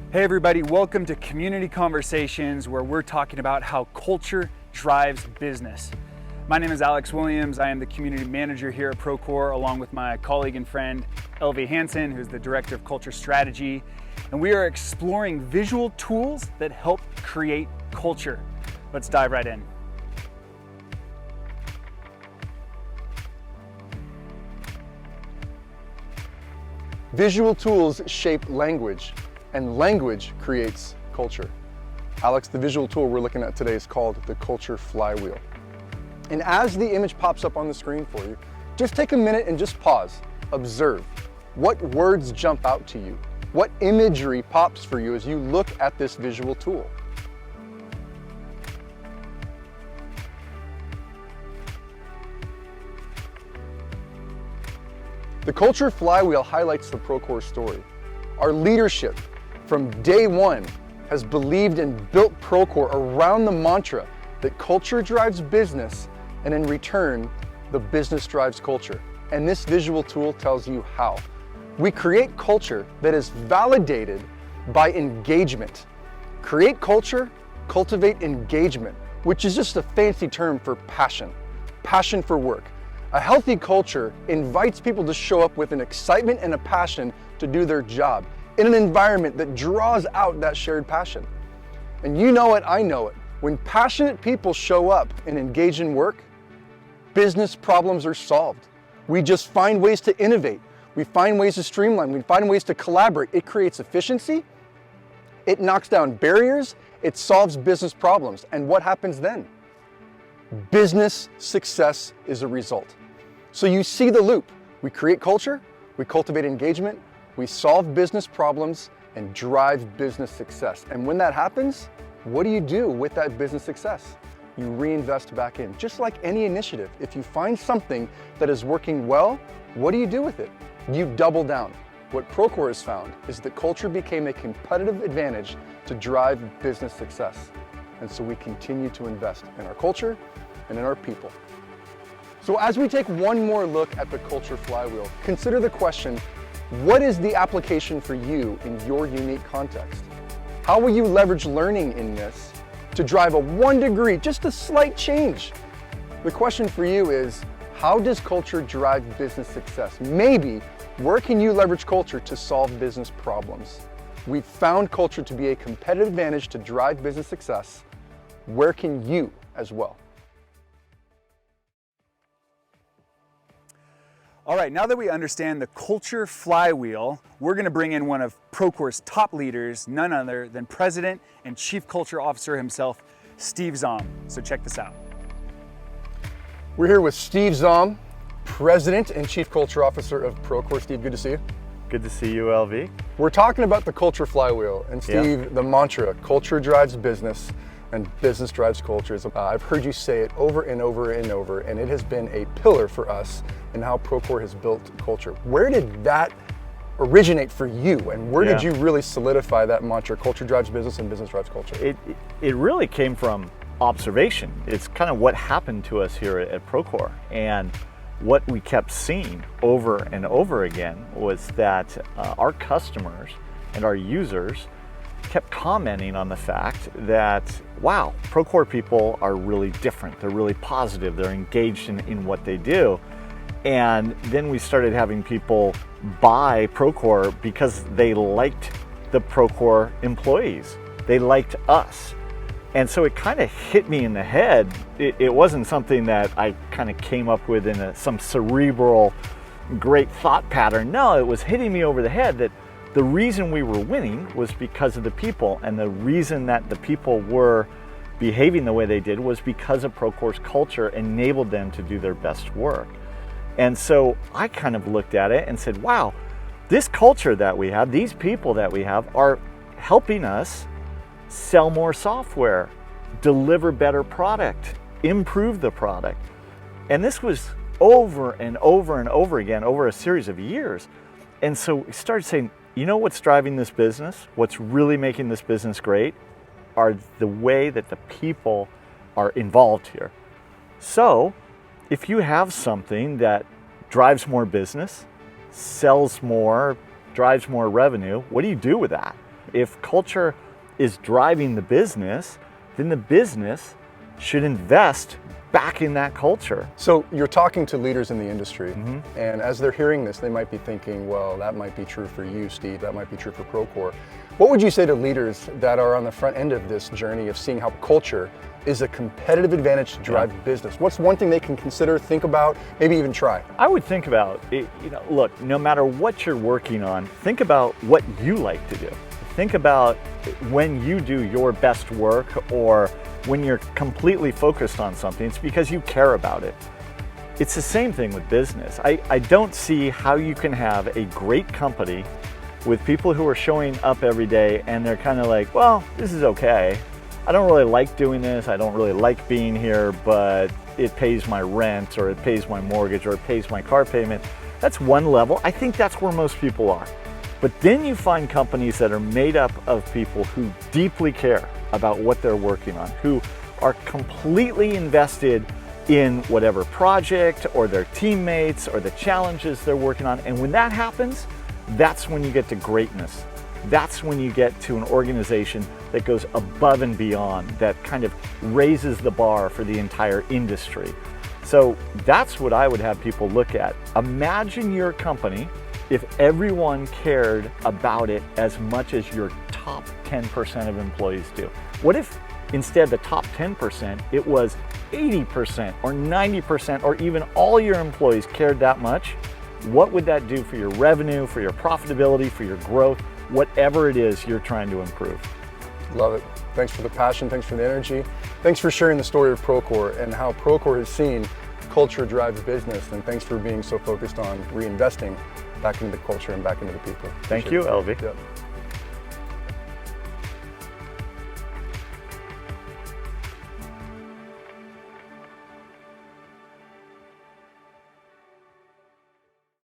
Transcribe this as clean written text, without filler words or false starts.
Hey everybody, welcome to Community Conversations, where we're talking about how culture drives business. My name is Alex Williams. I am the community manager here at Procore, along with my colleague and friend, Elvie Hansen, who's the director of culture strategy. And we are exploring visual tools that help create culture. Let's dive right in. Visual tools shape language, and language creates culture. Alex, the visual tool we're looking at today is called the Culture Flywheel. And as the image pops up on the screen for you, just take a minute and just pause. Observe. What words jump out to you? What imagery pops for you as you look at this visual tool? The Culture Flywheel highlights the Procore story. Our leadership from day one has believed and built Procore around the mantra that culture drives business, and in return, the business drives culture. And this visual tool tells you how. We create culture that is validated by engagement. Create culture, cultivate engagement, which is just a fancy term for passion for work. A healthy culture invites people to show up with an excitement and a passion to do their job in an environment that draws out that shared passion. And you know it, I know it. When passionate people show up and engage in work, business problems are solved. We just find ways to innovate. We find ways to streamline. We find ways to collaborate. It creates efficiency. It knocks down barriers. It solves business problems. And what happens then? Business success is a result. So you see the loop. We create culture, we cultivate engagement, we solve business problems and drive business success. And when that happens, what do you do with that business success? You reinvest back in. Just like any initiative, if you find something that is working well, what do you do with it? You double down. What Procore has found is that culture became a competitive advantage to drive business success. And so we continue to invest in our culture and in our people. So as we take one more look at the Culture Flywheel, consider the question, what is the application for you in your unique context? How will you leverage learning in this to drive a 1 degree, just a slight change? The question for you is, how does culture drive business success? Maybe, where can you leverage culture to solve business problems? We've found culture to be a competitive advantage to drive business success. Where can you as well? All right, now that we understand the Culture Flywheel, we're gonna bring in one of Procore's top leaders, none other than President and Chief Culture Officer himself, Steve Zahm. So check this out. We're here with Steve Zahm, President and Chief Culture Officer of Procore. Steve, good to see you. Good to see you, LV. We're talking about the Culture Flywheel, and Steve, the mantra, culture drives business and business drives culture. I've heard you say it over and over and over, and it has been a pillar for us in how Procore has built culture. Where did that originate for you, and where did you really solidify that mantra, culture drives business and business drives culture? It really came from observation. It's kind of what happened to us here at Procore, and what we kept seeing over and over again was that our customers and our users kept commenting on the fact that, wow, Procore people are really different. They're really positive. They're engaged in what they do. And then we started having people buy Procore because they liked the Procore employees. They liked us. And so it kind of hit me in the head. It wasn't something that I kind of came up with in some cerebral, great thought pattern. No, it was hitting me over the head that the reason we were winning was because of the people, and the reason that the people were behaving the way they did was because of Procore's culture enabled them to do their best work. And so I kind of looked at it and said, wow, this culture that we have, these people that we have are helping us sell more software, deliver better product, improve the product. And this was over and over and over again over a series of years. And so we started saying, you know what's driving this business? What's really making this business great are the way that the people are involved here. So if you have something that drives more business, sells more, drives more revenue, what do you do with that? If culture is driving the business, then the business should invest back in that culture. So you're talking to leaders in the industry, and as they're hearing this, they might be thinking, well, that might be true for you, Steve, that might be true for Procore. What would you say to leaders that are on the front end of this journey of seeing how culture is a competitive advantage to drive business? What's one thing they can consider, think about, maybe even try? I would think about, look, no matter what you're working on, think about what you like to do. Think about when you do your best work or when you're completely focused on something, it's because you care about it. It's the same thing with business. I don't see how you can have a great company with people who are showing up every day and they're kind of like, well, this is okay. I don't really like doing this. I don't really like being here, but it pays my rent or it pays my mortgage or it pays my car payment. That's one level. I think that's where most people are. But then you find companies that are made up of people who deeply care about what they're working on, who are completely invested in whatever project or their teammates or the challenges they're working on. And when that happens, that's when you get to greatness. That's when you get to an organization that goes above and beyond, that kind of raises the bar for the entire industry. So that's what I would have people look at. Imagine your company if everyone cared about it as much as your top 10% of employees do. What if instead the top 10%, it was 80% or 90% or even all your employees cared that much? What would that do for your revenue, for your profitability, for your growth, whatever it is you're trying to improve? Love it. Thanks for the passion, thanks for the energy. Thanks for sharing the story of Procore and how Procore has seen culture drives business, and thanks for being so focused on reinvesting back into the culture and back into the people. Thank you, LV. Yep.